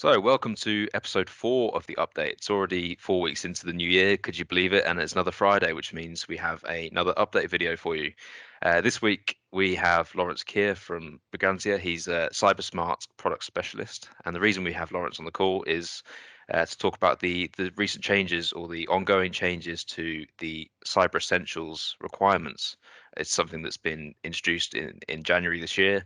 So, welcome to episode 4 of the update. It's already 4 weeks into the new year. Could you believe it? And it's another Friday, which means we have another update video for you. This week, we have Laurence Keir from Brigantia. He's a cyber smart product specialist. And the reason we have Laurence on the call is to talk about the recent changes or the ongoing changes to the Cyber Essentials requirements. It's something that's been introduced in January this year.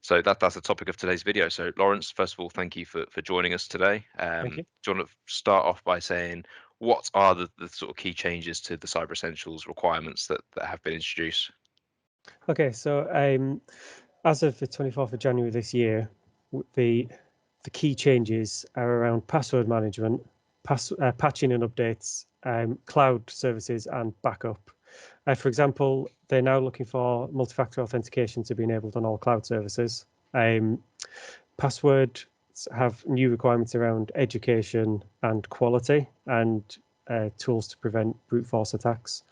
So that's the topic of today's video. So Laurence, first of all, thank you for joining us today. Thank you. Do you want to start off by saying what are the sort of key changes to the Cyber Essentials requirements that have been introduced? Okay, so as of the 24th of January this year, the key changes are around password management, patching and updates, cloud services, and backup. For example, they're now looking for multi-factor authentication to be enabled on all cloud services. Passwords have new requirements around education and quality, and tools to prevent brute force attacks.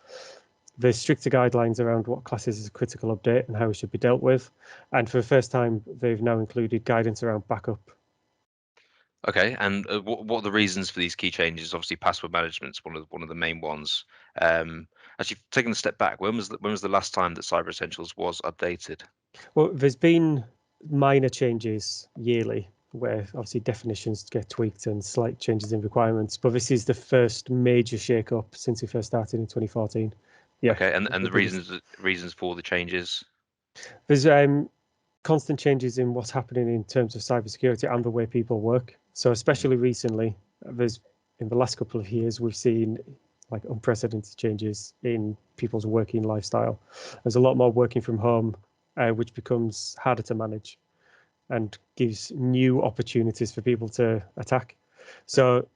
There's stricter guidelines around what classes as a critical update and how it should be dealt with. And for the first time, they've now included guidance around backup. Okay, and what are the reasons for these key changes? Obviously, password management is one of the main ones. Actually, taking a step back, when was the last time that Cyber Essentials was updated? Well, there's been minor changes yearly where obviously definitions get tweaked and slight changes in requirements, but this is the first major shake-up since we first started in 2014. Yeah, Okay, and the the biggest. reasons for the changes? There's constant changes in what's happening in terms of cybersecurity and the way people work. So especially recently, there's in the last couple of years, we've seen like unprecedented changes in people's working lifestyle. There's a lot more working from home, which becomes harder to manage and gives new opportunities for people to attack. So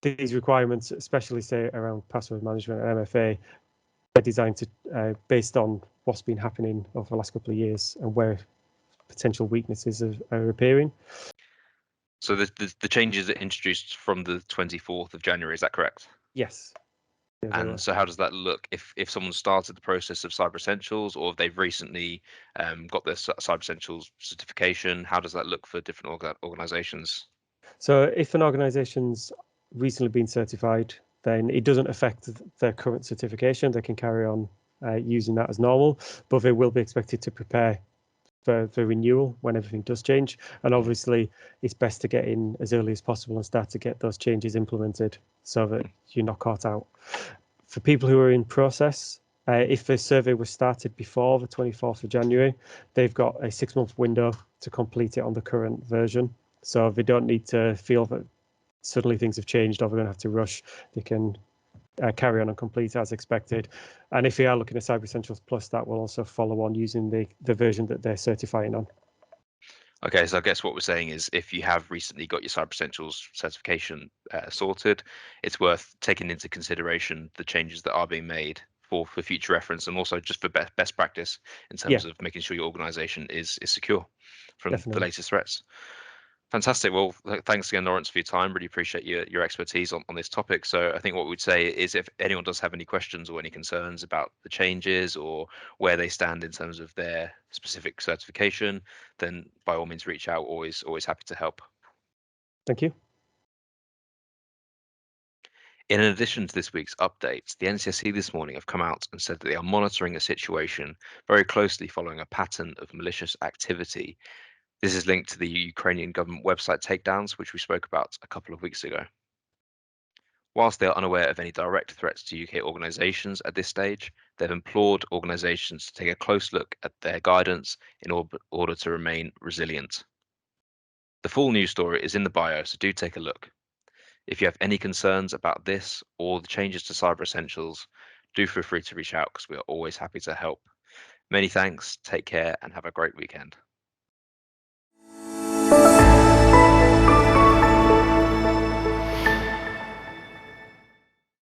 these requirements, especially say around password management and MFA, are designed to based on what's been happening over the last couple of years and where potential weaknesses are appearing. So the changes are introduced from the 24th of January, is that correct? Yes. Yeah, they And were. so how does that look if someone started the process of Cyber Essentials, or if they've recently got their Cyber Essentials certification? How does that look for different organizations? So if an organization's recently been certified, then it doesn't affect their current certification. They can carry on using that as normal, but they will be expected to prepare for renewal when everything does change. And obviously, it's best to get in as early as possible and start to get those changes implemented so that you're not caught out. For people who are in process, if the survey was started before the 24th of January, they've got a 6-month window to complete it on the current version. So they don't need to feel that suddenly things have changed or they're going to have to rush. They can carry on and complete as expected. And if they are looking at Cyber Essentials Plus, that will also follow on using the version that they're certifying on. Okay, so I guess what we're saying is if you have recently got your Cyber Essentials certification sorted, it's worth taking into consideration the changes that are being made for future reference, and also just for best practice in Yeah, terms of making sure your organization is secure from the definitely. latest threats. Fantastic. Well, thanks again, Laurence, for your time. Really appreciate your expertise on this topic. So I think what we'd say is if anyone does have any questions or any concerns about the changes or where they stand in terms of their specific certification, then by all means reach out. Always happy to help. Thank you. In addition to this week's updates, the NCSC this morning have come out and said that they are monitoring a situation very closely following a pattern of malicious activity. This is linked to the Ukrainian government website takedowns, which we spoke about a couple of weeks ago. Whilst they are unaware of any direct threats to UK organisations at this stage, they've implored organisations to take a close look at their guidance in order to remain resilient. The full news story is in the bio, so do take a look. If you have any concerns about this or the changes to Cyber Essentials, do feel free to reach out because we are always happy to help. Many thanks, take care, and have a great weekend.